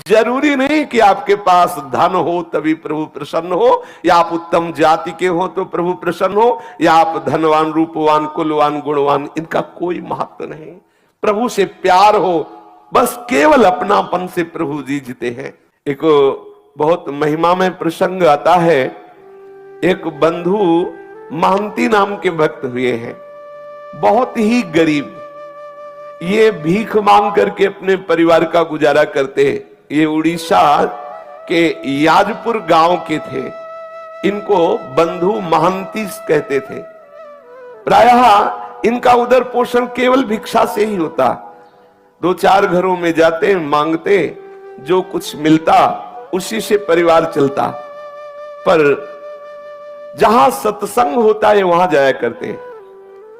जरूरी नहीं कि आपके पास धन हो तभी प्रभु प्रसन्न हो, या आप उत्तम जाति के हो तो प्रभु प्रसन्न हो, या आप धनवान, रूपवान, कुलवान, गुणवान, इनका कोई महत्व नहीं। प्रभु से प्यार हो, बस केवल अपनापन से प्रभु जी जीते हैं। एक बहुत महिमा में प्रसंग आता है, एक बंधु महंती नाम के भक्त हुए हैं, बहुत ही गरीब, ये भीख मांग करके अपने परिवार का गुजारा करते। ये उड़ीसा के याजपुर गांव के थे, इनको बंधु महंती कहते थे। प्रायः इनका उदर पोषण केवल भिक्षा से ही होता। 2-4 घरों में जाते, मांगते, जो कुछ मिलता उसी से परिवार चलता। पर जहां सत्संग होता है वहां जाया करते।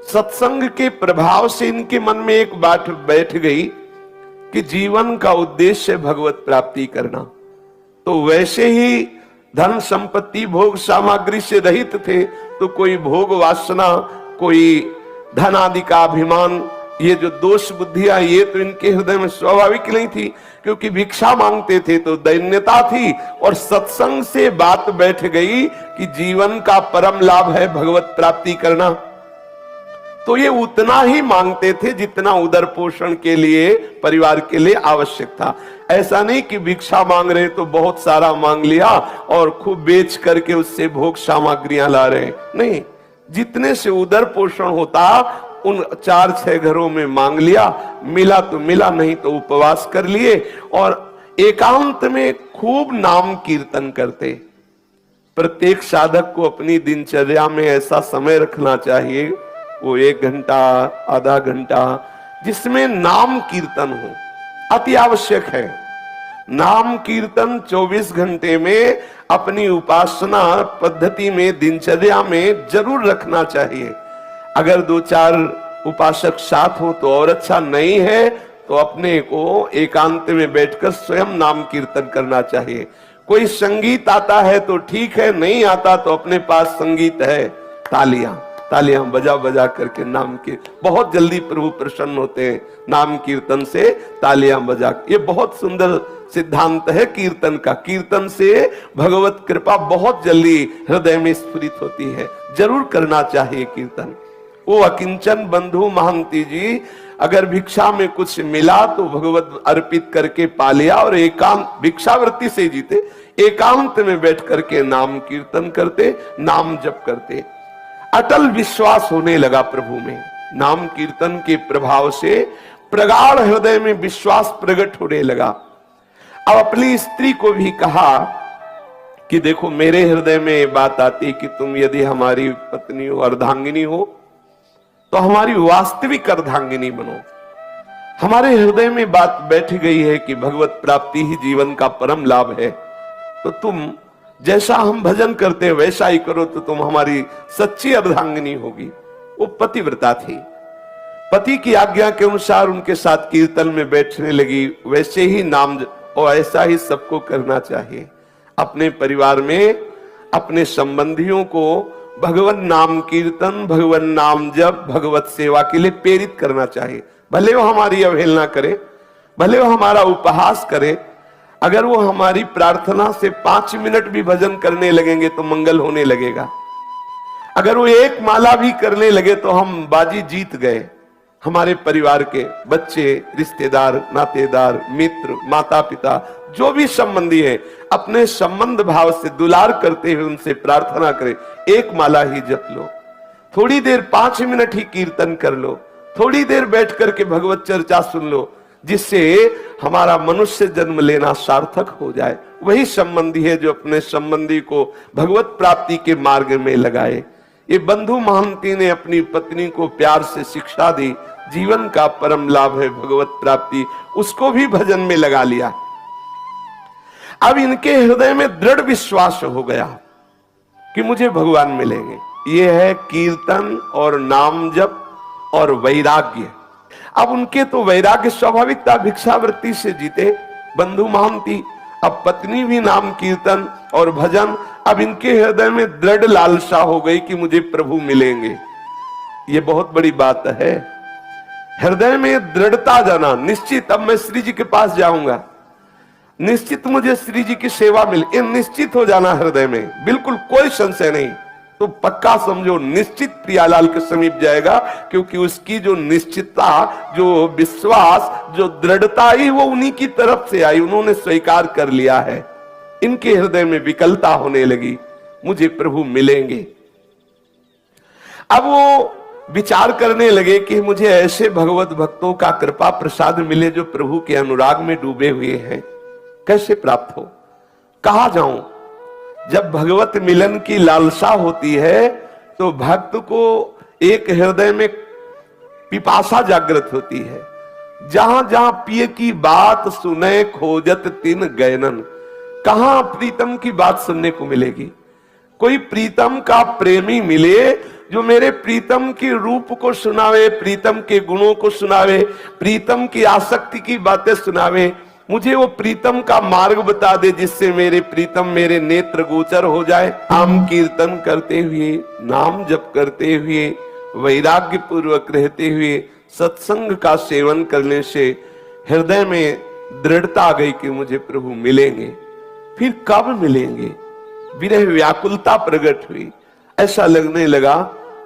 सत्संग के प्रभाव से इनके मन में एक बात बैठ गई कि जीवन का उद्देश्य भगवत प्राप्ति करना। तो वैसे ही धन संपत्ति भोग सामग्री से रहित थे, तो कोई भोग वासना, कोई धन आदि का अभिमान, ये जो दोष बुद्धियां, ये तो इनके हृदय में स्वाभाविक नहीं थी, क्योंकि भिक्षा मांगते थे तो दैन्यता थी। और सत्संग से बात बैठ गई कि जीवन का परम लाभ है भगवत प्राप्ति करना, तो ये उतना ही मांगते थे जितना उदर पोषण के लिए, परिवार के लिए आवश्यक था। ऐसा नहीं कि भिक्षा मांग रहे तो बहुत सारा मांग लिया और खूब बेच करके उससे भोग सामग्रियां ला रहे, नहीं, जितने से उदर पोषण होता उन 4-6 घरों में मांग लिया, मिला तो मिला, नहीं तो उपवास कर लिए, और एकांत में खूब नाम कीर्तन करते। प्रत्येक साधक को अपनी दिनचर्या में ऐसा समय रखना चाहिए, वो 1 घंटा, आधा घंटा, जिसमें नाम कीर्तन हो, अति आवश्यक है। नाम कीर्तन 24 घंटे में अपनी उपासना पद्धति में, दिनचर्या में जरूर रखना चाहिए। अगर 2-4 उपासक साथ हो तो और अच्छा, नहीं है तो अपने को एकांत में बैठकर स्वयं नाम कीर्तन करना चाहिए। कोई संगीत आता है तो ठीक है, नहीं आता तो अपने पास संगीत है, तालियां बजा बजा करके नाम के, बहुत जल्दी प्रभु प्रसन्न होते हैं नाम कीर्तन से, तालियां बजा। ये बहुत सुंदर सिद्धांत है कीर्तन का। कीर्तन से भगवत कृपा बहुत जल्दी हृदय में स्फुरित होती है, जरूर करना चाहिए कीर्तन। वो अकिंचन बंधु महंती जी, अगर भिक्षा में कुछ मिला तो भगवत अर्पित करके पा लिया, और एकांत, भिक्षावृत्ति से जीते, एकांत में बैठ करके नाम कीर्तन करते, नाम जप करते। अटल विश्वास होने लगा प्रभु में। नाम कीर्तन के प्रभाव से प्रगाढ़ हृदय में विश्वास प्रकट होने लगा। अब अपनी स्त्री को भी कहा कि देखो, मेरे हृदय में बात आती कि तुम यदि हमारी पत्नी हो, अर्धांगिनी हो, तो हमारी वास्तविक अर्धांगिनी बनो। हमारे हृदय में बात बैठ गई है कि भगवत प्राप्ति ही जीवन का परम लाभ है, तो तुम जैसा हम भजन करते हैं वैसा ही करो, तो तुम हमारी सच्ची अर्धांगिनी होगी। वो पतिव्रता थी, पति की आज्ञा के अनुसार उनके साथ कीर्तन में बैठने लगी। वैसे ही नाम, और ऐसा ही सबको करना चाहिए। अपने परिवार में अपने संबंधियों को भगवान नाम कीर्तन, भगवान नाम जप, भगवत सेवा के लिए प्रेरित करना चाहिए। भले वो हमारी अवहेलना करे, भले वो हमारा उपहास करे, अगर वो हमारी प्रार्थना से 5 मिनट भी भजन करने लगेंगे तो मंगल होने लगेगा। अगर वो 1 माला भी करने लगे तो हम बाजी जीत गए। हमारे परिवार के बच्चे, रिश्तेदार, नातेदार, मित्र, माता पिता, जो भी संबंधी है, अपने संबंध भाव से दुलार करते हुए उनसे प्रार्थना करें, 1 माला ही जप लो, थोड़ी देर 5 मिनट ही कीर्तन कर लो, थोड़ी देर बैठ करके भगवत चर्चा सुन लो, जिससे हमारा मनुष्य जन्म लेना सार्थक हो जाए। वही संबंधी है जो अपने संबंधी को भगवत प्राप्ति के मार्ग में लगाए। ये बंधु महंती ने अपनी पत्नी को प्यार से शिक्षा दी, जीवन का परम लाभ है भगवत प्राप्ति, उसको भी भजन में लगा लिया। अब इनके हृदय में दृढ़ विश्वास हो गया कि मुझे भगवान मिलेंगे। ये है कीर्तन और नाम जप और वैराग्य। अब उनके तो वैराग्य स्वाभाविक था, भिक्षावृत्ति से जीते बंधु महंती। अब पत्नी भी नाम कीर्तन और भजन, अब इनके हृदय में दृढ़ लालसा हो गई कि मुझे प्रभु मिलेंगे। ये बहुत बड़ी बात है, हृदय में दृढ़ता जाना, निश्चित अब मैं श्री जी के पास जाऊंगा। निश्चित मुझे श्री जी की सेवा मिले, ये निश्चित हो जाना हृदय में, बिल्कुल कोई संशय नहीं। तो पक्का समझो निश्चित प्रियालाल के समीप जाएगा, क्योंकि उसकी जो निश्चितता, जो विश्वास, जो दृढ़ता ही वो उन्हीं की तरफ से आई, उन्होंने स्वीकार कर लिया है। इनके हृदय में विकलता होने लगी, मुझे प्रभु मिलेंगे। अब वो विचार करने लगे कि मुझे ऐसे भगवत भक्तों का कृपा प्रसाद मिले जो प्रभु के अनुराग में डूबे हुए हैं, कैसे प्राप्त हो, कहां जाऊं। जब भगवत मिलन की लालसा होती है तो भक्त को एक हृदय में पिपासा जागृत होती है। जहां जहां पिए की बात सुने खोजत तिन गयनन, कहां प्रीतम की बात सुनने को मिलेगी। कोई प्रीतम का प्रेमी मिले जो मेरे प्रीतम के रूप को सुनावे, प्रीतम के गुणों को सुनावे, प्रीतम की आसक्ति की बातें सुनावे, मुझे वो प्रीतम का मार्ग बता दे जिससे मेरे प्रीतम मेरे नेत्र गोचर हो जाए। नाम कीर्तन करते हुए, नाम जप करते हुए, वैराग्य पूर्वक रहते हुए सत्संग का सेवन करने से हृदय में दृढ़ता आ गई कि मुझे प्रभु मिलेंगे। फिर कब मिलेंगे, विरह व्याकुलता प्रकट हुई। ऐसा लगने लगा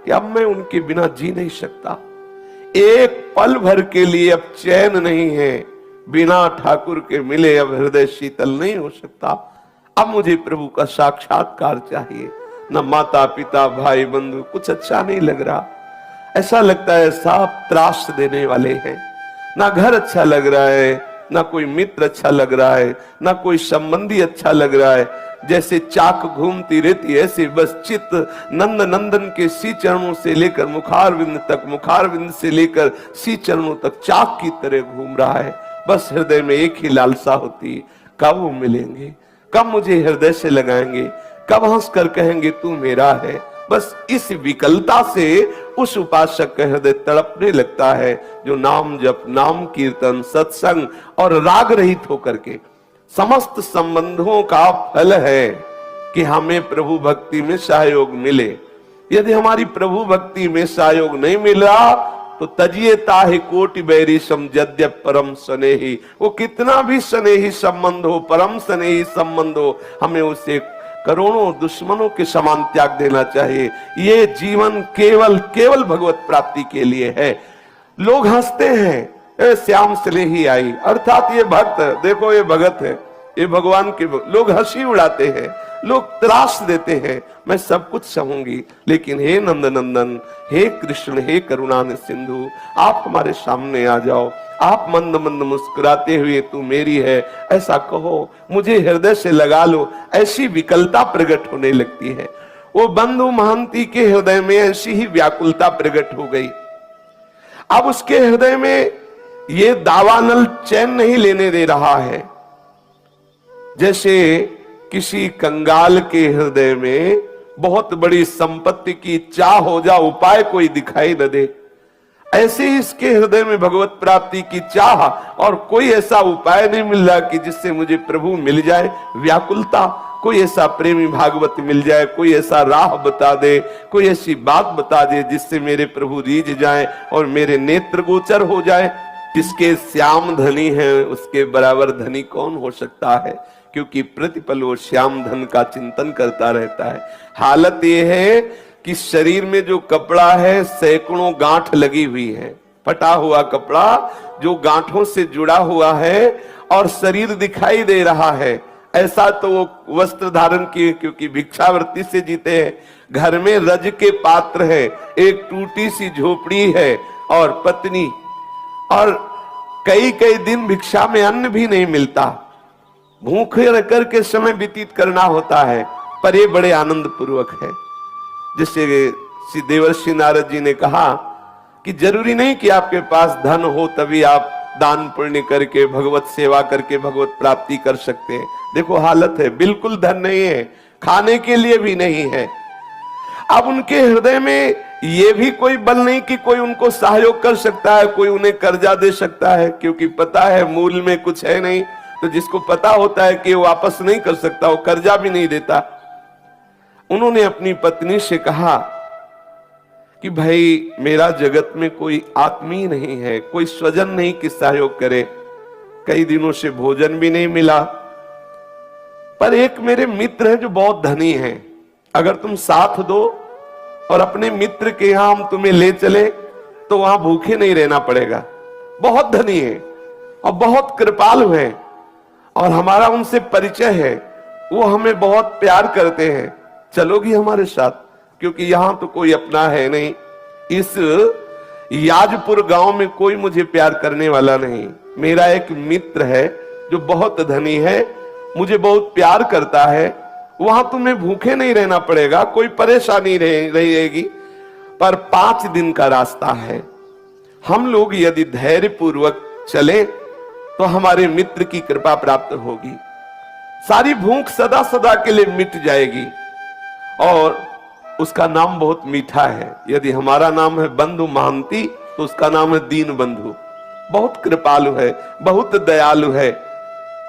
कि अब मैं उनके बिना जी नहीं सकता, एक पल भर के लिए अब चैन नहीं है, बिना ठाकुर के मिले अब हृदय शीतल नहीं हो सकता। अब मुझे प्रभु का साक्षात्कार चाहिए। न माता पिता भाई बंधु कुछ अच्छा नहीं लग रहा, ऐसा लगता है सब त्रास देने वाले हैं। ना घर अच्छा लग रहा है, ना कोई मित्र अच्छा लग रहा है, ना कोई संबंधी अच्छा लग रहा है। जैसे चाक घूमती रहती है ऐसे बस चित्त नंद नंदन के सी चरणों से लेकर मुखारविंद तक, मुखारविंद से लेकर सी चरणों तक चाक की तरह घूम रहा है। बस हृदय में एक ही लालसा होती है, कब वो मिलेंगे, कब मुझे हृदय से लगाएंगे, कब हंस कर कहेंगे तू मेरा है। बस इस विकलता से उस उपासक का हृदय तड़पने लगता है जो नाम जप, नाम कीर्तन, सत्संग और राग रहित होकर के समस्त संबंधों का फल है कि हमें प्रभु भक्ति में सहयोग मिले। यदि हमारी प्रभु भक्ति में सहयोग नहीं मिला तो तजिए ताहि कोटि बैरी सम यद्यप परम स्नेही, वो कितना भी स्नेही संबंध हो, परम स्नेही संबंध हो, हमें उसे करोड़ों दुश्मनों के समान त्याग देना चाहिए। ये जीवन केवल केवल भगवत प्राप्ति के लिए है। लोग हंसते हैं, श्याम स्नेही आई, अर्थात ये भक्त, देखो ये भगत है, ये भगवान के, लोग हंसी उड़ाते हैं, लोग त्रास देते हैं, मैं सब कुछ सहूंगी, लेकिन हे नंद नंदन, हे कृष्ण, हे करुणा सिंधु, आप हमारे सामने आ जाओ, आप मंद मंद मुस्कुराते हुए तू मेरी है ऐसा कहो, मुझे हृदय से लगा लो। ऐसी विकलता प्रकट होने लगती है। वो बंधु महंती के हृदय में ऐसी ही व्याकुलता प्रकट हो गई। अब उसके हृदय में ये दावानल चैन नहीं लेने दे रहा है। जैसे किसी कंगाल के हृदय में बहुत बड़ी संपत्ति की चाह हो जा, उपाय कोई दिखाई न दे, ऐसे ही इसके हृदय में भगवत प्राप्ति की चाह और कोई ऐसा उपाय नहीं मिल रहा कि जिससे मुझे प्रभु मिल जाए। व्याकुलता, कोई ऐसा प्रेमी भागवत मिल जाए, कोई ऐसा राह बता दे, कोई ऐसी बात बता दे जिससे मेरे प्रभु रीझ जाए और मेरे नेत्र गोचर हो जाए। जिसके श्याम धनी है उसके बराबर धनी कौन हो सकता है, क्योंकि प्रतिपल वो श्याम धन का चिंतन करता रहता है। हालत ये है कि शरीर में जो कपड़ा है सैकड़ों गांठ लगी हुई है, फटा हुआ कपड़ा जो गांठों से जुड़ा हुआ है और शरीर दिखाई दे रहा है। ऐसा तो वो वस्त्र धारण किए, क्योंकि भिक्षावृत्ति से जीते हैं। घर में रज के पात्र है, एक टूटी सी झोपड़ी है और पत्नी, और कई कई दिन भिक्षा में अन्न भी नहीं मिलता, भूखे रह करके समय व्यतीत करना होता है, पर ये बड़े आनंद पूर्वक है। जिससे श्री देवर्षि नारद जी ने कहा कि जरूरी नहीं कि आपके पास धन हो तभी आप दान पुण्य करके भगवत सेवा करके भगवत प्राप्ति कर सकते हैं। देखो हालत है, बिल्कुल धन नहीं है, खाने के लिए भी नहीं है। अब उनके हृदय में ये भी कोई बल नहीं कि कोई उनको सहयोग कर सकता है, कोई उन्हें कर्जा दे सकता है, क्योंकि पता है मूल में कुछ है नहीं। तो जिसको पता होता है कि वो वापस नहीं कर सकता, वो कर्जा भी नहीं देता। उन्होंने अपनी पत्नी से कहा कि भाई मेरा जगत में कोई आत्मीय नहीं है, कोई स्वजन नहीं कि सहयोग करे, कई दिनों से भोजन भी नहीं मिला, पर एक मेरे मित्र है जो बहुत धनी है, अगर तुम साथ दो और अपने मित्र के यहां हम तुम्हें ले चले तो वहां भूखे नहीं रहना पड़ेगा। बहुत धनी है और बहुत कृपालु है और हमारा उनसे परिचय है, वो हमें बहुत प्यार करते हैं, चलोगी हमारे साथ? क्योंकि यहां तो कोई अपना है नहीं, इस याजपुर गांव में कोई मुझे प्यार करने वाला नहीं। मेरा एक मित्र है जो बहुत धनी है, मुझे बहुत प्यार करता है, वहां तुम्हें भूखे नहीं रहना पड़ेगा, कोई परेशानी रहेगी। पर 5 दिन का रास्ता है, हम लोग यदि धैर्य पूर्वक चले तो हमारे मित्र की कृपा प्राप्त होगी, सारी भूख सदा सदा के लिए मिट जाएगी। और उसका नाम बहुत मीठा है। यदि हमारा नाम है बंधु महांती तो उसका नाम है दीन बंधु। बहुत कृपालु है, बहुत दयालु है,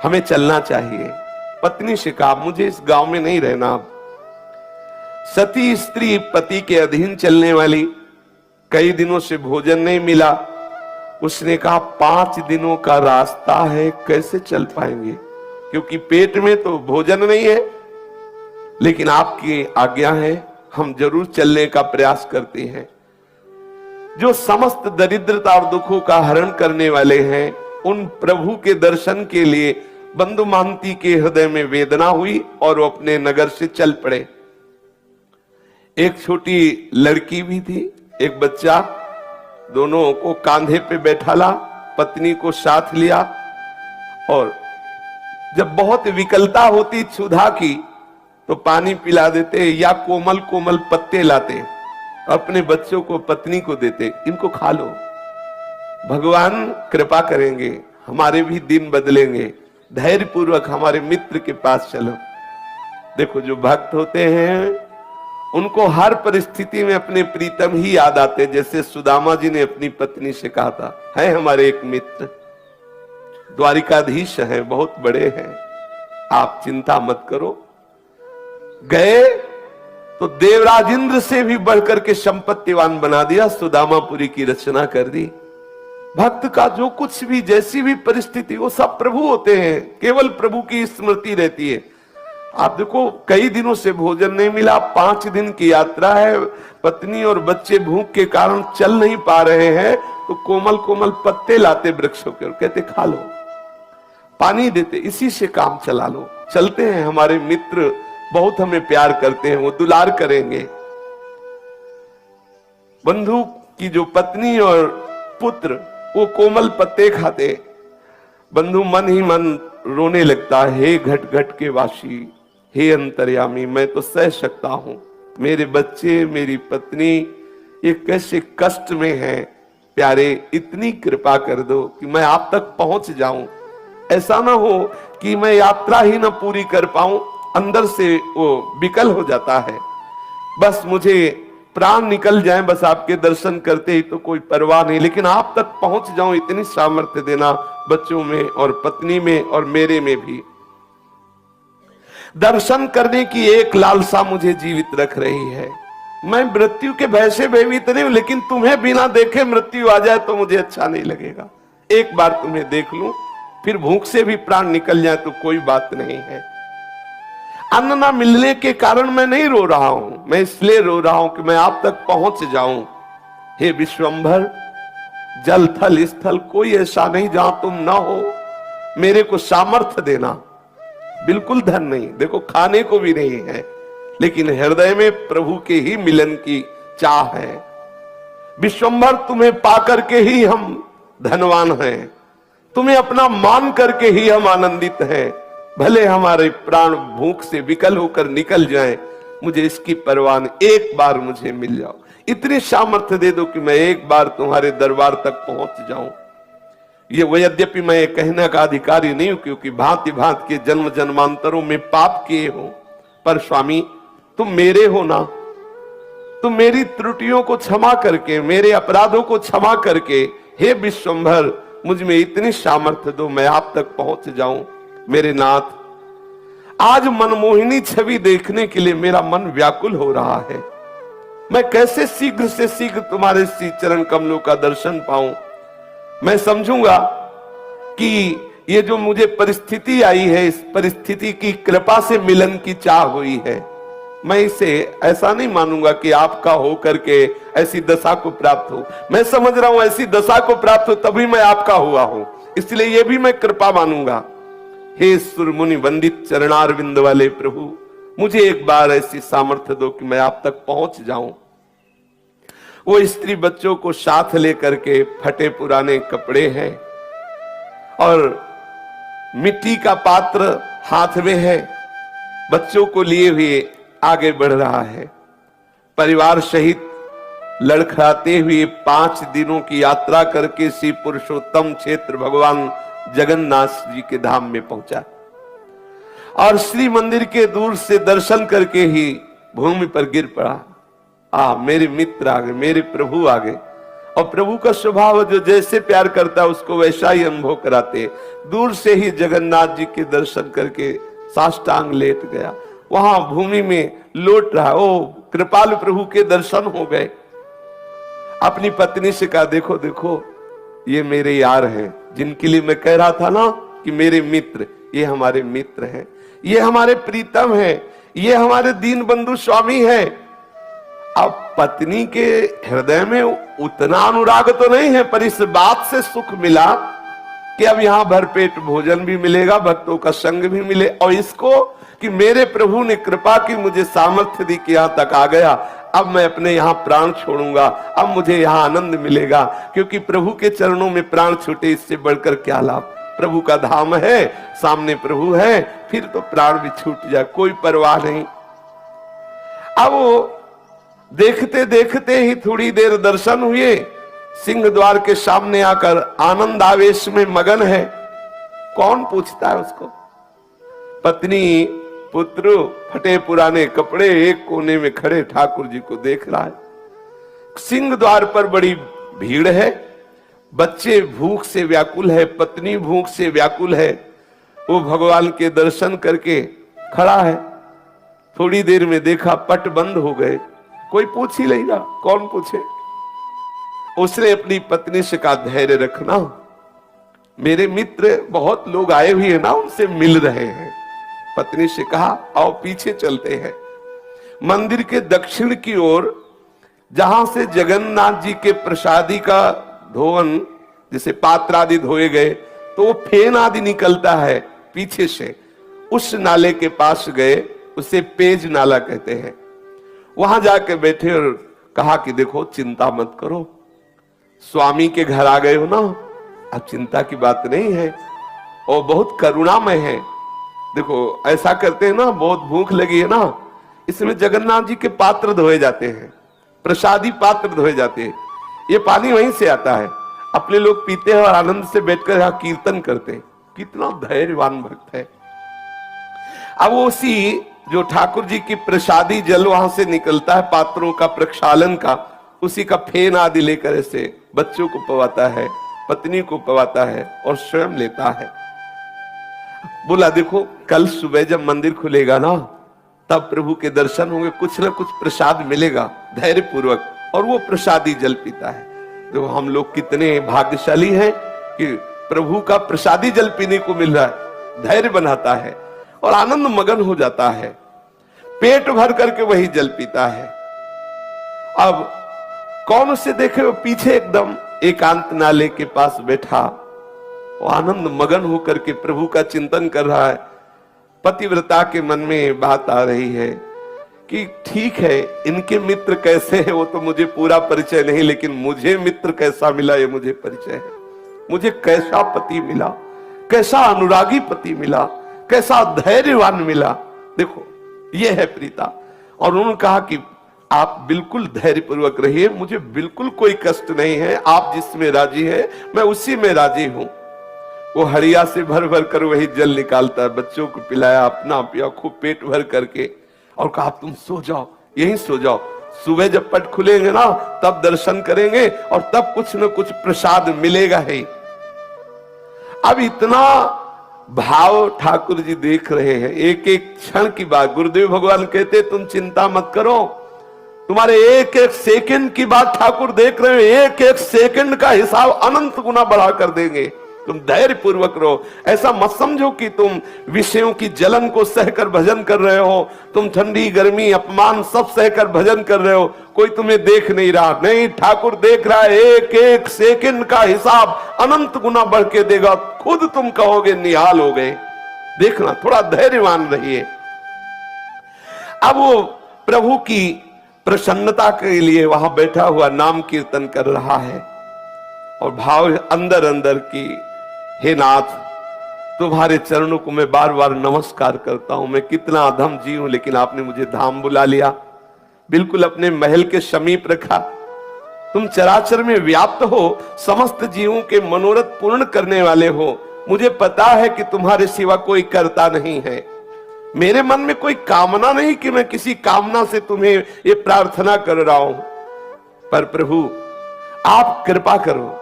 हमें चलना चाहिए। पत्नी से कहा मुझे इस गांव में नहीं रहना। अब सती स्त्री, पति के अधीन चलने वाली, कई दिनों से भोजन नहीं मिला। उसने कहा 5 दिनों का रास्ता है, कैसे चल पाएंगे, क्योंकि पेट में तो भोजन नहीं है, लेकिन आपकी आज्ञा है, हम जरूर चलने का प्रयास करते हैं। जो समस्त दरिद्रता और दुखों का हरण करने वाले हैं, उन प्रभु के दर्शन के लिए बंधु महांती के हृदय में वेदना हुई और वो अपने नगर से चल पड़े। एक छोटी लड़की भी थी, एक बच्चा, दोनों को कांधे पे बैठाला, पत्नी को साथ लिया और जब बहुत विकलता होती क्षुधा की तो पानी पिला देते या कोमल कोमल पत्ते लाते, अपने बच्चों को, पत्नी को देते, इनको खा लो, भगवान कृपा करेंगे, हमारे भी दिन बदलेंगे, धैर्य पूर्वक हमारे मित्र के पास चलो। देखो जो भक्त होते हैं उनको हर परिस्थिति में अपने प्रीतम ही याद आते, जैसे सुदामा जी ने अपनी पत्नी से कहा था, है हमारे एक मित्र द्वारिकाधीश हैं, बहुत बड़े हैं, आप चिंता मत करो। गए तो देवराज इंद्र से भी बढ़कर के संपत्तिवान बना दिया, सुदामापुरी की रचना कर दी। भक्त का जो कुछ भी, जैसी भी परिस्थिति, वो सब प्रभु होते हैं, केवल प्रभु की स्मृति रहती है। आप देखो कई दिनों से भोजन नहीं मिला, 5 दिन की यात्रा है, पत्नी और बच्चे भूख के कारण चल नहीं पा रहे हैं, तो कोमल कोमल पत्ते लाते वृक्षों के और कहते खा लो, पानी देते, इसी से काम चला लो। चलते हैं, हमारे मित्र बहुत हमें प्यार करते हैं, वो दुलार करेंगे। बंधु की जो पत्नी और पुत्र वो कोमल पत्ते खाते, बंधु मन ही मन रोने लगता, हे घट घट के वासी, हे अंतर्यामी, मैं तो सह सकता हूं, मेरे बच्चे, मेरी पत्नी ये कैसे कष्ट में हैं, प्यारे इतनी कृपा कर दो कि मैं आप तक पहुंच जाऊं। ऐसा ना हो कि मैं यात्रा ही ना पूरी कर पाऊं, अंदर से वो विकल हो जाता है, बस मुझे प्राण निकल जाए, बस आपके दर्शन करते ही तो कोई परवाह नहीं, लेकिन आप तक पहुंच जाऊं इतनी सामर्थ्य देना, बच्चों में और पत्नी में और मेरे में भी। दर्शन करने की एक लालसा मुझे जीवित रख रही है। मैं मृत्यु के भय से भयभीत नहीं हूं, लेकिन तुम्हें बिना देखे मृत्यु आ जाए तो मुझे अच्छा नहीं लगेगा। एक बार तुम्हें देख लूं, फिर भूख से भी प्राण निकल जाए तो कोई बात नहीं है। अन्न ना मिलने के कारण मैं नहीं रो रहा हूं, मैं इसलिए रो रहा हूं कि मैं आप तक पहुंच जाऊं। हे विश्वंभर, जल थल स्थल कोई ऐसा नहीं जहां तुम ना हो, मेरे को सामर्थ्य देना। बिल्कुल धन नहीं, देखो खाने को भी नहीं है, लेकिन हृदय में प्रभु के ही मिलन की चाह है। विश्वंभर, तुम्हें पाकर के ही हम धनवान हैं, तुम्हें अपना मान करके ही हम आनंदित हैं। भले हमारे प्राण भूख से विकल होकर निकल जाएं, मुझे इसकी परवाह नहीं, एक बार मुझे मिल जाओ, इतनी सामर्थ्य दे दो कि मैं एक बार तुम्हारे दरबार तक पहुंच जाऊं। ये वो यद्यपि मैं ये कहने का अधिकारी नहीं हूं, क्योंकि भांति भांति के जन्म जन्मांतरों में पाप किए हो, पर स्वामी तुम मेरे हो ना, तुम मेरी त्रुटियों को क्षमा करके, मेरे अपराधों को क्षमा करके, हे विश्वंभर मुझ में इतनी सामर्थ्य दो, मैं आप तक पहुंच जाऊं। मेरे नाथ, आज मनमोहिनी छवि देखने के लिए मेरा मन व्याकुल हो रहा है। मैं कैसे शीघ्र से शीघ्र तुम्हारे श्री चरण कमलों का दर्शन पाऊं। मैं समझूंगा कि ये जो मुझे परिस्थिति आई है, इस परिस्थिति की कृपा से मिलन की चाह हुई है। मैं इसे ऐसा नहीं मानूंगा कि आपका हो करके ऐसी दशा को प्राप्त हो। मैं समझ रहा हूं ऐसी दशा को प्राप्त हो तभी मैं आपका हुआ हूं, इसलिए ये भी मैं कृपा मानूंगा। हे सुर मुनि वंदित चरणारविंद वाले प्रभु, मुझे एक बार ऐसी सामर्थ्य दो कि मैं आप तक पहुंच जाऊं। वो स्त्री बच्चों को साथ लेकर के, फटे पुराने कपड़े हैं और मिट्टी का पात्र हाथ में है, बच्चों को लिए हुए आगे बढ़ रहा है। परिवार सहित लड़खड़ाते हुए 5 दिनों की यात्रा करके श्री पुरुषोत्तम क्षेत्र भगवान जगन्नाथ जी के धाम में पहुंचा और श्री मंदिर के दूर से दर्शन करके ही भूमि पर गिर पड़ा। मेरे मित्र आ गए, मेरे प्रभु आ गए। और प्रभु का स्वभाव जो जैसे प्यार करता है उसको वैसा ही अनुभव कराते। दूर से ही जगन्नाथ जी के दर्शन करके साष्टांग लेट गया, वहां भूमि में लौट रहा। ओ कृपालु प्रभु के दर्शन हो गए। अपनी पत्नी से कहा, देखो देखो ये मेरे यार हैं, जिनके लिए मैं कह रहा था ना कि मेरे मित्र, ये हमारे मित्र हैं, ये हमारे प्रीतम हैं, ये हमारे दीन बंधु स्वामी हैं। अब पत्नी के हृदय में उतना अनुराग तो नहीं है, पर इस बात से सुख मिला कि अब यहां भरपेट भोजन भी मिलेगा, भक्तों का संग भी मिले, और इसको कि मेरे प्रभु ने कृपा की, मुझे सामर्थ्य दी कि यहां तक आ गया। अब मैं अपने यहां प्राण छोड़ूंगा, अब मुझे यहां आनंद मिलेगा, क्योंकि प्रभु के चरणों में प्राण छूटे इससे बढ़कर क्या लाभ। प्रभु का धाम है, सामने प्रभु है, फिर तो प्राण भी छूट जाए, कोई परवाह नहीं। अब वो देखते देखते ही थोड़ी देर दर्शन हुए, सिंह द्वार के सामने आकर आनंद आवेश में मगन है। कौन पूछता है उसको? पत्नी पुत्र फटे पुराने कपड़े एक कोने में खड़े ठाकुर जी को देख रहा है। सिंह द्वार पर बड़ी भीड़ है, बच्चे भूख से व्याकुल है, पत्नी भूख से व्याकुल है। वो भगवान के दर्शन करके खड़ा है। थोड़ी देर में देखा पट बंद हो गए, कोई पूछ ही नहीं रहा, कौन पूछे। उसने अपनी पत्नी से कहा, धैर्य रखना, मेरे मित्र बहुत लोग आए हुए हैं ना, उनसे मिल रहे हैं। पत्नी से कहा, आओ पीछे चलते हैं। मंदिर के दक्षिण की ओर जहां से जगन्नाथ जी के प्रसादी का धोवन, जैसे पात्र आदि धोए गए तो वो फेन आदि निकलता है पीछे से, उस नाले के पास गए, उसे पेज नाला कहते हैं। वहां जाके बैठे और कहा कि देखो चिंता मत करो, स्वामी के घर आ गए हो ना, अब चिंता की बात नहीं है, और बहुत करुणामय है। देखो ऐसा करते हैं ना, बहुत भूख लगी है ना, इसमें जगन्नाथ जी के पात्र धोए जाते हैं, प्रसादी पात्र धोए जाते हैं, ये पानी वहीं से आता है, अपने लोग पीते हैं और आनंद से बैठकर यहाँ कीर्तन करते हैं। कितना धैर्यवान भक्त है। अब उसी जो ठाकुर जी की प्रसादी जल वहां से निकलता है, पात्रों का प्रक्षालन का, उसी का फेन आदि लेकर ऐसे बच्चों को पवाता है, पत्नी को पवाता है और स्वयं लेता है। बोला देखो कल सुबह जब मंदिर खुलेगा ना, तब प्रभु के दर्शन होंगे, कुछ ना कुछ प्रसाद मिलेगा, धैर्य पूर्वक। और वो प्रसादी जल पीता है। देखो हम लोग कितने भाग्यशाली हैं कि प्रभु का प्रसादी जल पीने को मिल रहा है। धैर्य बनाता है और आनंद मगन हो जाता है, पेट भर करके वही जल पीता है। अब कौन उसे देखे? वो पीछे एकदम एकांत नाले के पास बैठा, वो आनंद मगन होकर के प्रभु का चिंतन कर रहा है। पतिव्रता के मन में बात आ रही है कि ठीक है, इनके मित्र कैसे हैं वो तो मुझे पूरा परिचय नहीं, लेकिन मुझे मित्र कैसा मिला ये मुझे परिचय है। मुझे कैसा पति मिला, कैसा अनुरागी पति मिला, कैसा धैर्यवान मिला। देखो ये है प्रीता। और उन्होंने कहा कि आप बिल्कुल धैर्यपूर्वक रहिए, मुझे बिल्कुल कोई कष्ट नहीं है, आप जिसमें राजी है मैं उसी में राजी हूं। वो हड़िया से भर भर कर वही जल निकालता है, बच्चों को पिलाया, अपना पिया, खूब पेट भर करके, और कहा तुम सो जाओ, यहीं सो जाओ, सुबह जब पट खुलेंगे ना तब दर्शन करेंगे और तब कुछ न कुछ प्रसाद मिलेगा ही। अब इतना भाव ठाकुर जी देख रहे हैं, एक एक क्षण की बात। गुरुदेव भगवान कहते तुम चिंता मत करो, तुम्हारे एक एक सेकंड की बात ठाकुर देख रहे हैं, एक एक सेकंड का हिसाब अनंत गुना बढ़ा कर देंगे। तुम धैर्य पूर्वक रहो। ऐसा मत समझो कि तुम विषयों की जलन को सहकर भजन कर रहे हो, तुम ठंडी गर्मी अपमान सब सहकर भजन कर रहे हो, कोई तुम्हें देख नहीं रहा। नहीं, ठाकुर देख रहा है। एक एक सेकंड का हिसाब अनंत गुना बढ़ के देगा, खुद तुम कहोगे निहाल हो गए। देखना, थोड़ा धैर्यवान रहिए। अब वो प्रभु की प्रसन्नता के लिए वहां बैठा हुआ नाम कीर्तन कर रहा है और भाव अंदर अंदर की, हे नाथ, तुम्हारे चरणों को मैं बार बार नमस्कार करता हूं। मैं कितना अधम जीव हूं, लेकिन आपने मुझे धाम बुला लिया, बिल्कुल अपने महल के समीप रखा। तुम चराचर में व्याप्त हो, समस्त जीवों के मनोरथ पूर्ण करने वाले हो। मुझे पता है कि तुम्हारे सिवा कोई करता नहीं है। मेरे मन में कोई कामना नहीं कि मैं किसी कामना से तुम्हें ये प्रार्थना कर रहा हूं, पर प्रभु आप कृपा करो,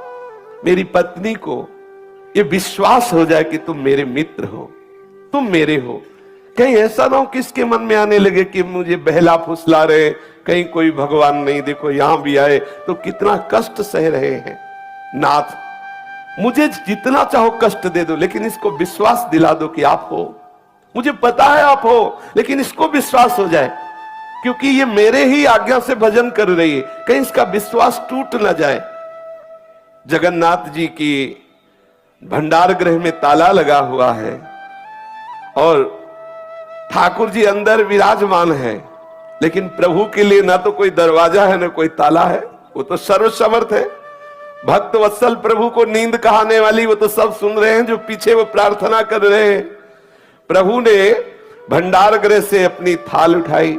मेरी पत्नी को ये विश्वास हो जाए कि तुम मेरे मित्र हो, तुम मेरे हो। कहीं ऐसा ना हो कि इसके मन में आने लगे कि मुझे बहला फुसला रहे, कहीं कोई भगवान नहीं, देखो यहां भी आए तो कितना कष्ट सह रहे हैं। नाथ, मुझे जितना चाहो कष्ट दे दो, लेकिन इसको विश्वास दिला दो कि आप हो। मुझे पता है आप हो, लेकिन इसको विश्वास हो जाए, क्योंकि ये मेरे ही आज्ञा से भजन कर रही है, कहीं इसका विश्वास टूट ना जाए। जगन्नाथ जी की भंडार गृह में ताला लगा हुआ है और ठाकुर जी अंदर विराजमान है, लेकिन प्रभु के लिए ना तो कोई दरवाजा है ना कोई ताला है। वो तो सर्वसमर्थ है। भक्त वत्सल प्रभु को नींद कहाने वाली वो तो सब सुन रहे हैं, जो पीछे वो प्रार्थना कर रहे हैं। प्रभु ने भंडार गृह से अपनी थाल उठाई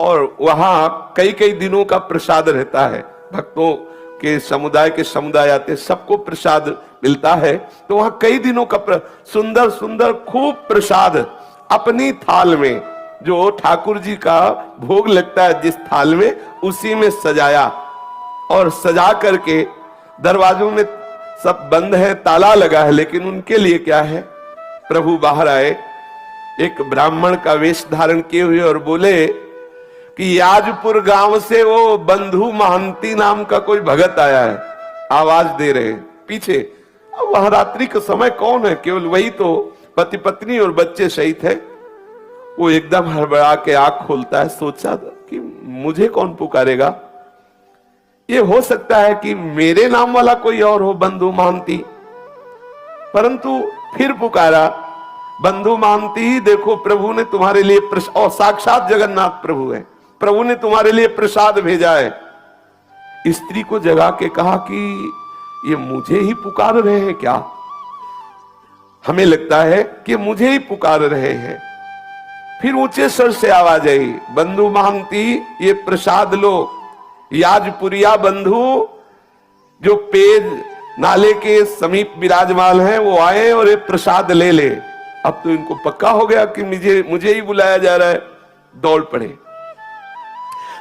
और वहां कई कई दिनों का प्रसाद रहता है। भक्तों के समुदाय आते, सबको प्रसाद मिलता है, तो वहां कई दिनों का सुंदर सुंदर खूब प्रसाद अपनी थाल में, जो ठाकुर जी का भोग लगता है जिस थाल में, उसी में सजाया और सजा करके दरवाजों में सब बंद है, ताला लगा है, लेकिन उनके लिए क्या है, प्रभु बाहर आए, एक ब्राह्मण का वेश धारण किए हुए, और बोले कि याजपुर गांव से वो बंधु महंती नाम का कोई भगत आया है। आवाज दे रहे हैं पीछे। अब वह रात्रि का समय कौन है, केवल वही तो पति पत्नी और बच्चे सहित है। वो एकदम हड़बड़ा के आंख खोलता है, सोचा कि मुझे कौन पुकारेगा, ये हो सकता है कि मेरे नाम वाला कोई और हो, बंधु महंती। परंतु फिर पुकारा, बंधु महंती, देखो प्रभु ने तुम्हारे लिए और साक्षात जगन्नाथ प्रभु है, प्रभु ने तुम्हारे लिए प्रसाद भेजा है। स्त्री को जगा के कहा कि ये मुझे ही पुकार रहे हैं क्या? हमें लगता है कि मुझे ही पुकार रहे हैं। फिर ऊंचे स्वर से आवाज आई, बंधु महंती, ये प्रसाद लो। याजपुरिया बंधु जो पेज नाले के समीप विराजमान है, वो आए और ये प्रसाद ले ले। अब तो इनको पक्का हो गया कि मुझे ही बुलाया जा रहा है। दौड़ पड़े,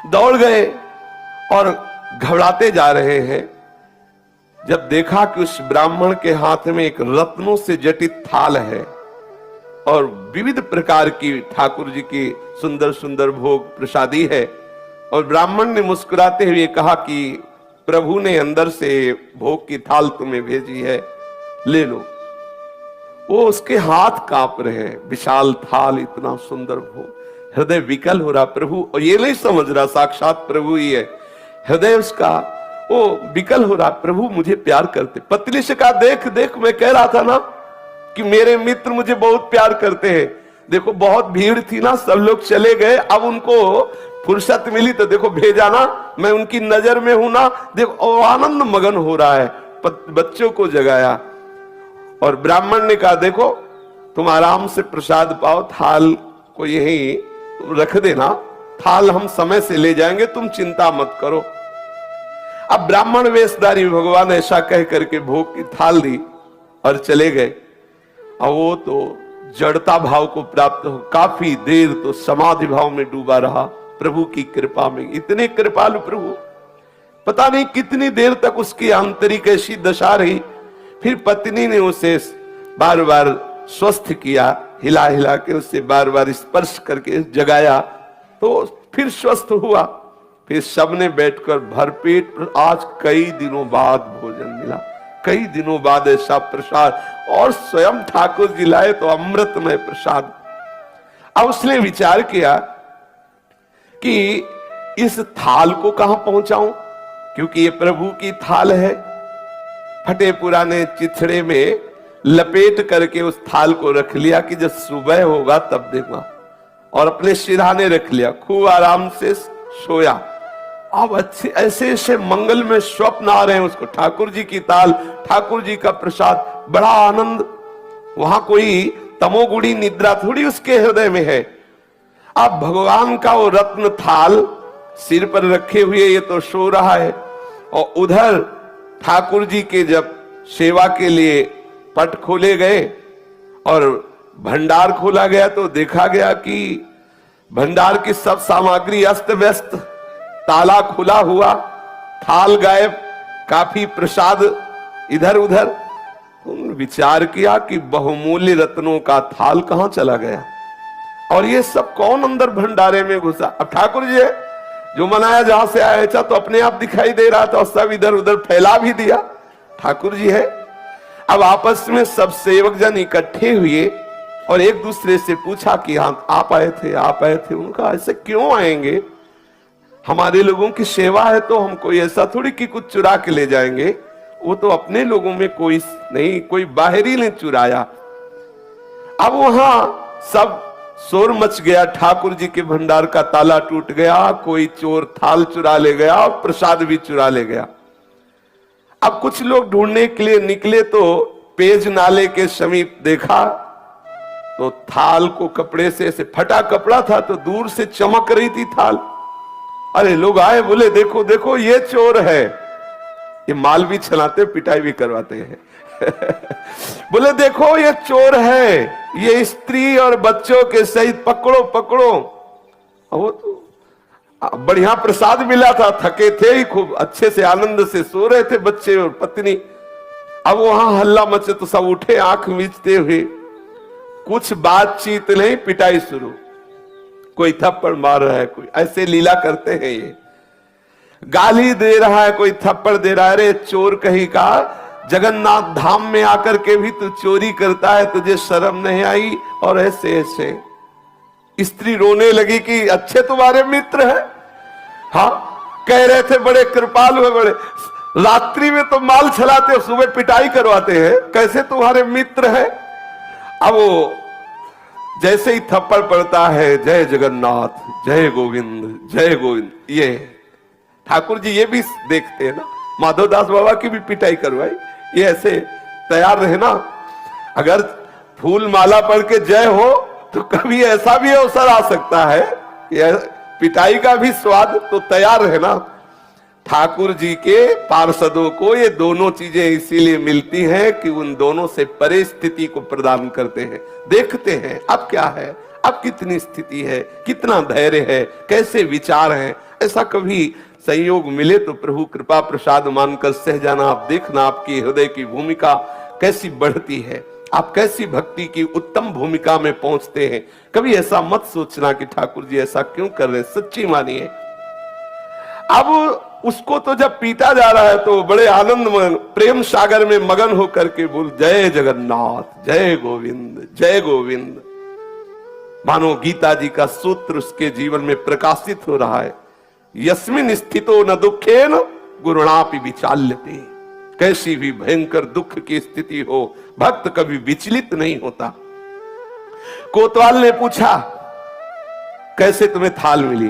दौड़ गए और घबराते जा रहे हैं। जब देखा कि उस ब्राह्मण के हाथ में एक रत्नों से जटित थाल है और विविध प्रकार की ठाकुर जी की सुंदर सुंदर भोग प्रसादी है, और ब्राह्मण ने मुस्कुराते हुए कहा कि प्रभु ने अंदर से भोग की थाल तुम्हें भेजी है, ले लो। वो उसके हाथ कांप रहे हैं, विशाल थाल, इतना सुंदर भोग, हृदय विकल हो रहा। प्रभु, और ये नहीं समझ रहा साक्षात प्रभु ही है, हृदय उसका वो विकल हो रहा। प्रभु मुझे प्यार करते। पत्नी से कहा, देख देख, मैं कह रहा था ना कि मेरे मित्र मुझे बहुत प्यार करते हैं। देखो बहुत भीड़ थी ना, सब लोग चले गए, अब उनको फुर्सत मिली तो देखो भेजा ना, मैं उनकी नजर में हूं ना। देखो, और आनंद मगन हो रहा है। बच्चों को जगाया और ब्राह्मण ने कहा, देखो तुम आराम से प्रसाद पाओ, थाल को यहीं रख देना, थाल हम समय से ले जाएंगे, तुम चिंता मत करो। अब ब्राह्मण वेशधारी भगवान ऐसा कह करके भोग की थाल दी और चले गए। और वो तो जड़ता भाव को प्राप्त हो, काफी देर तो समाधि भाव में डूबा रहा। प्रभु की कृपा में, इतने कृपालु प्रभु, पता नहीं कितनी देर तक उसकी आंतरिक ऐसी दशा रही। फिर पत्नी ने उसे बार बार स्वस्थ किया, हिला हिला के उससे बार बार स्पर्श करके जगाया, तो फिर स्वस्थ हुआ। फिर सबने बैठकर भरपेट, आज कई दिनों बाद भोजन मिला। कई दिनों बाद ऐसा प्रसाद, और स्वयं ठाकुर जी लाए तो अमृतमय प्रसाद। अब उसने विचार किया कि इस थाल को कहां पहुंचाऊं, क्योंकि ये प्रभु की थाल है। फटे पुराने चिथड़े में लपेट करके उस थाल को रख लिया कि जब सुबह होगा तब देखूंगा, और अपने सिरहाने रख लिया, खूब आराम से सोया। अब अच्छे ऐसे ऐसे मंगल में स्वप्न आ रहे हैं उसको, ठाकुर जी की ताल, ठाकुर जी का प्रसाद, बड़ा आनंद। वहां कोई तमोगुणी निद्रा थोड़ी उसके हृदय में है। अब भगवान का वो रत्न थाल सिर पर रखे हुए ये तो सो रहा है, और उधर ठाकुर जी के जब सेवा के लिए पट खोले गए और भंडार खोला गया तो देखा गया कि भंडार की सब सामग्री अस्त व्यस्त, ताला खुला हुआ, थाल गायब, काफी प्रसाद इधर उधर। उन्होंने विचार किया कि बहुमूल्य रत्नों का थाल कहां चला गया, और ये सब कौन अंदर भंडारे में घुसा। अब ठाकुर जी है, जो मनाया जहां से आया था तो अपने आप दिखाई दे रहा था, और सब इधर उधर फैला भी दिया, ठाकुर जी है। अब आपस में सब सेवक जन इकट्ठे हुए और एक दूसरे से पूछा कि हाँ आप आए थे, आप आए थे। उनका ऐसे क्यों आएंगे, हमारे लोगों की सेवा है तो हम कोई ऐसा थोड़ी कि कुछ चुरा के ले जाएंगे, वो तो अपने लोगों में कोई नहीं, कोई बाहरी ने चुराया। अब वहां सब शोर मच गया, ठाकुर जी के भंडार का ताला टूट गया, कोई चोर थाल चुरा ले गया और प्रसाद भी चुरा ले गया। अब कुछ लोग ढूंढने के लिए निकले तो पेज नाले के समीप देखा तो थाल को कपड़े से, ऐसे फटा कपड़ा था तो दूर से चमक रही थी थाल। अरे लोग आए, बोले देखो देखो ये चोर है, ये माल भी छलाते पिटाई भी करवाते हैं। बोले देखो ये चोर है, ये स्त्री और बच्चों के सहित पकड़ो पकड़ो। वो तो बढ़िया प्रसाद मिला था, थके थे ही, खूब अच्छे से आनंद से सो रहे थे बच्चे और पत्नी। अब वहां हल्ला मचे तो सब उठे आंख मीचते हुए, कुछ बातचीत नहीं, पिटाई शुरू। कोई थप्पड़ मार रहा है, कोई ऐसे लीला करते हैं, ये गाली दे रहा है, कोई थप्पड़ दे रहा है। अरे चोर कहीं का, जगन्नाथ धाम में आकर के भी तू चोरी करता है, तुझे शर्म नहीं आई। और ऐसे ऐसे स्त्री रोने लगी कि अच्छे तुम्हारे मित्र है, हाँ कह रहे थे बड़े कृपालु है, बड़े रात्रि में तो माल छलाते हो, सुबह पिटाई करवाते हैं, कैसे तुम्हारे मित्र है। अब वो जैसे ही थप्पड़ पड़ता है, जय जगन्नाथ, जय गोविंद, जय गोविंद। ये ठाकुर जी ये भी देखते हैं ना, माधवदास बाबा की भी पिटाई करवाई, ये ऐसे तैयार रहे ना। अगर फूल माला पढ़ के जय हो तो कभी ऐसा भी अवसर आ सकता है, पिटाई का भी स्वाद, तो तैयार रहे ना। ठाकुर जी के पार्षदों को ये दोनों चीजें इसीलिए मिलती हैं कि उन दोनों से परे स्थिति को प्रदान करते हैं। देखते हैं अब क्या है, अब कितनी स्थिति है, कितना धैर्य है, कैसे विचार हैं। ऐसा कभी संयोग मिले तो प्रभु कृपा प्रसाद मानकर सह जाना। आप देखना आपकी हृदय की भूमिका कैसी बढ़ती है, आप कैसी भक्ति की उत्तम भूमिका में पहुंचते हैं। कभी ऐसा मत सोचना कि ठाकुर जी ऐसा क्यों कर रहे, सच्ची मानिए। अब उसको तो जब पीटा जा रहा है तो बड़े आनंद में प्रेम सागर में मगन होकर के बोल जय जगन्नाथ, जय गोविंद, जय गोविंद। मानो गीता जी का सूत्र उसके जीवन में प्रकाशित हो रहा है, यस्मिन स्थितो न दुखेन गुरुणापि विचाल्यते। कैसी भी भयंकर दुख की स्थिति हो, भक्त कभी विचलित नहीं होता। कोतवाल ने पूछा कैसे तुम्हें थाल मिली,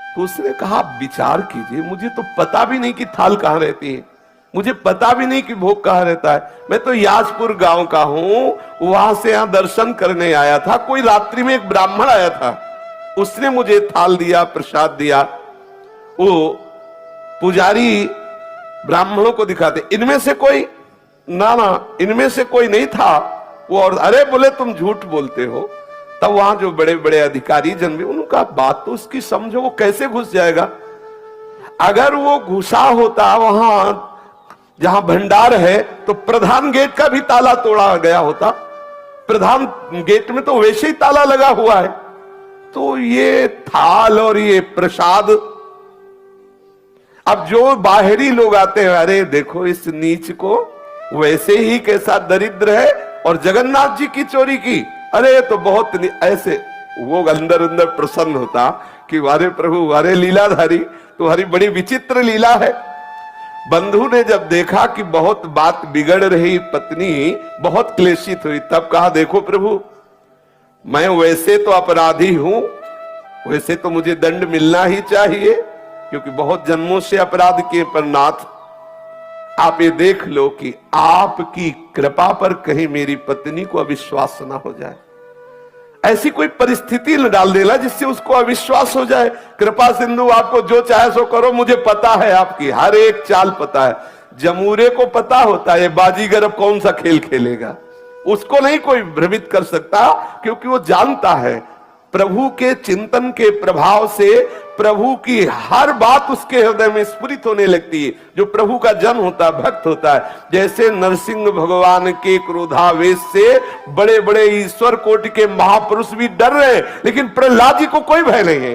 तो उसने कहा विचार कीजिए, मुझे तो पता भी नहीं कि थाल कहां रहती है, मुझे पता भी नहीं कि भोग कहां रहता है। मैं तो याजपुर गांव का हूं, वहां से यहां दर्शन करने आया था। कोई रात्रि में एक ब्राह्मण आया था, उसने मुझे थाल दिया, प्रसाद दिया। वो पुजारी ब्राह्मणों को दिखाते, इनमें से कोई ना, इनमें से कोई नहीं था वो। और अरे बोले तुम झूठ बोलते हो। तब वहां जो बड़े बड़े अधिकारी जन भी, उनका बात तो उसकी समझो, वो कैसे घुस जाएगा। अगर वो घुसा होता वहां जहां भंडार है तो प्रधान गेट का भी ताला तोड़ा गया होता। प्रधान गेट में तो वैसे ही ताला लगा हुआ है। तो ये थाल और ये प्रसाद, अब जो बाहरी लोग आते हैं, अरे देखो इस नीच को, वैसे ही कैसा दरिद्र है, और जगन्नाथ जी की चोरी की, अरे तो बहुत ऐसे वो अंदर अंदर प्रसन्न होता कि वारे प्रभु, वारे लीलाधारी, तुम्हारी बड़ी विचित्र लीला है। बंधु ने जब देखा कि बहुत बात बिगड़ रही, पत्नी बहुत क्लेशित हुई, तब कहा देखो प्रभु, मैं वैसे तो अपराधी हूं, वैसे तो मुझे दंड मिलना ही चाहिए, क्योंकि बहुत जन्मों से अपराध किए, पर नाथ आप ये देख लो कि आपकी कृपा पर कहीं मेरी पत्नी को अविश्वास ना हो जाए। ऐसी कोई परिस्थिति न डाल देना जिससे उसको अविश्वास हो जाए। कृपा सिंधु, आपको जो चाहे सो करो, मुझे पता है आपकी हर एक चाल पता है। जमूरे को पता होता है बाजीगर अब कौन सा खेल खेलेगा, उसको नहीं कोई भ्रमित कर सकता, क्योंकि वो जानता है प्रभु के चिंतन के प्रभाव से प्रभु की हर बात उसके हृदय में स्फुरित होने लगती है। जो प्रभु का जन होता है, भक्त होता है, जैसे नरसिंह भगवान के क्रोधावेश से बड़े बड़े ईश्वर कोटि के महापुरुष भी डर रहे हैं, लेकिन प्रहलाद जी को कोई भय नहीं है।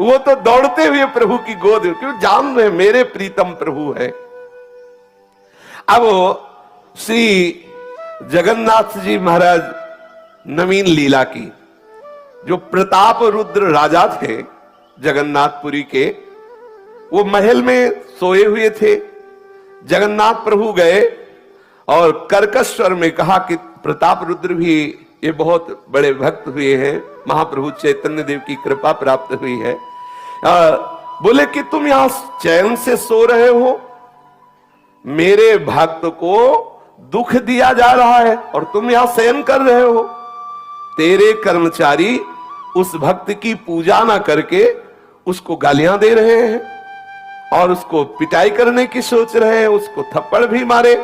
वो तो दौड़ते हुए प्रभु की गोद, क्यों जान रहे मेरे प्रीतम प्रभु है। अब श्री जगन्नाथ जी महाराज नवीन लीला की, जो प्रताप रुद्र राजा थे जगन्नाथपुरी के, वो महल में सोए हुए थे। जगन्नाथ प्रभु गए और कर्कश स्वर में कहा कि प्रताप रुद्र भी ये बहुत बड़े भक्त हुए हैं, महाप्रभु चैतन्य देव की कृपा प्राप्त हुई है। बोले कि तुम यहां चैन से सो रहे हो, मेरे भक्त को दुख दिया जा रहा है और तुम यहां शयन कर रहे हो। तेरे कर्मचारी उस भक्त की पूजा ना करके उसको गालियां दे रहे हैं और उसको पिटाई करने की सोच रहे हैं, उसको थप्पड़ भी मारे।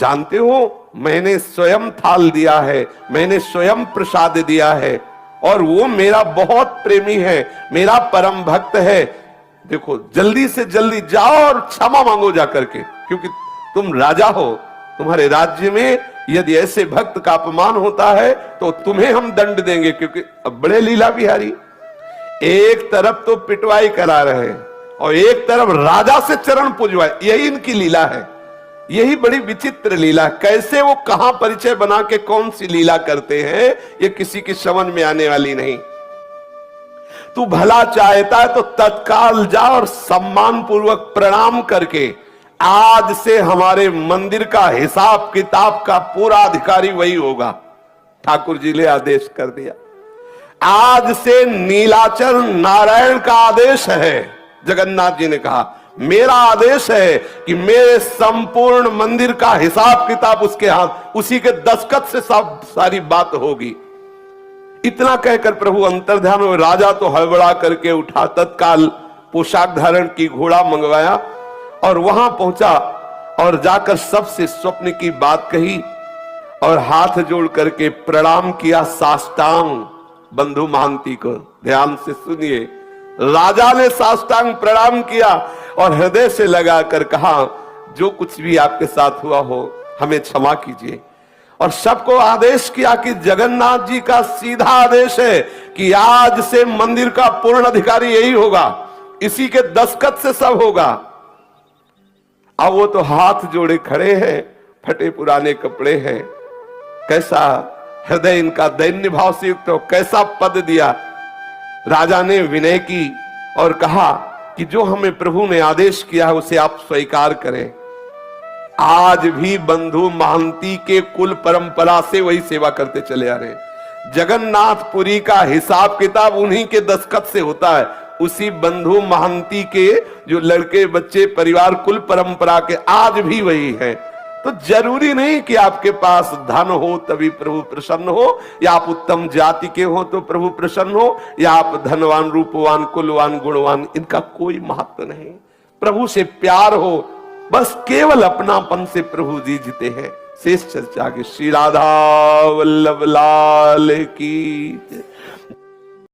जानते हो मैंने स्वयं थाल दिया है, मैंने स्वयं प्रसाद दिया है, और वो मेरा बहुत प्रेमी है, मेरा परम भक्त है। देखो जल्दी से जल्दी जाओ और क्षमा मांगो जाकर के, क्योंकि तुम राजा हो, तुम्हारे राज्य में यदि ऐसे भक्त का अपमान होता है तो तुम्हें हम दंड देंगे। क्योंकि अब बड़े लीला बिहारी, एक तरफ तो पिटवाई करा रहे हैं और एक तरफ राजा से चरण पूजवाए, यही इनकी लीला है। यही बड़ी विचित्र लीला, कैसे वो कहां परिचय बना के कौन सी लीला करते हैं, ये किसी की समझ में आने वाली नहीं। तू भला चाहता है तो तत्काल जा और सम्मान पूर्वक प्रणाम करके, आज से हमारे मंदिर का हिसाब किताब का पूरा अधिकारी वही होगा। ठाकुर जी ने आदेश कर दिया, आज से नीलाचल नारायण का आदेश है। जगन्नाथ जी ने कहा मेरा आदेश है कि मेरे संपूर्ण मंदिर का हिसाब किताब उसके हाथ, उसी के दस्तखत से सब सारी बात होगी। इतना कहकर प्रभु अंतर्ध्यान में, राजा तो हड़बड़ा करके उठा, तत्काल पोशाक धारण की, घोड़ा मंगवाया और वहां पहुंचा और जाकर सबसे स्वप्न की बात कही और हाथ जोड़ करके प्रणाम किया साष्टांग बंधु महांती को। ध्यान से सुनिए, राजा ने साष्टांग प्रणाम किया और हृदय से लगाकर कहा जो कुछ भी आपके साथ हुआ हो हमें क्षमा कीजिए। और सबको आदेश किया कि जगन्नाथ जी का सीधा आदेश है कि आज से मंदिर का पूर्ण अधिकारी यही होगा, इसी के दस्तखत से सब होगा। अब वो तो हाथ जोड़े खड़े हैं, फटे पुराने कपड़े हैं, कैसा हृदय इनका दैन्य भाव से युक्त हो, कैसा पद दिया। राजा ने विनय की और कहा कि जो हमें प्रभु ने आदेश किया है उसे आप स्वीकार करें। आज भी बंधु महांती के कुल परंपरा से वही सेवा करते चले आ रहे हैं। जगन्नाथपुरी का हिसाब किताब उन्हीं के दस्तखत से होता है, उसी बंधु महांती के जो लड़के बच्चे परिवार कुल परंपरा के आज भी वही है। तो जरूरी नहीं कि आपके पास धन हो तभी प्रभु प्रसन्न हो, या आप उत्तम जाति के हो तो प्रभु प्रसन्न हो, या आप धनवान रूपवान कुलवान गुणवान, इनका कोई महत्व नहीं। प्रभु से प्यार हो, बस केवल अपनापन से प्रभु जी जीते हैं। शेष चर्चा के श्री राधा वल्लभ लाल की।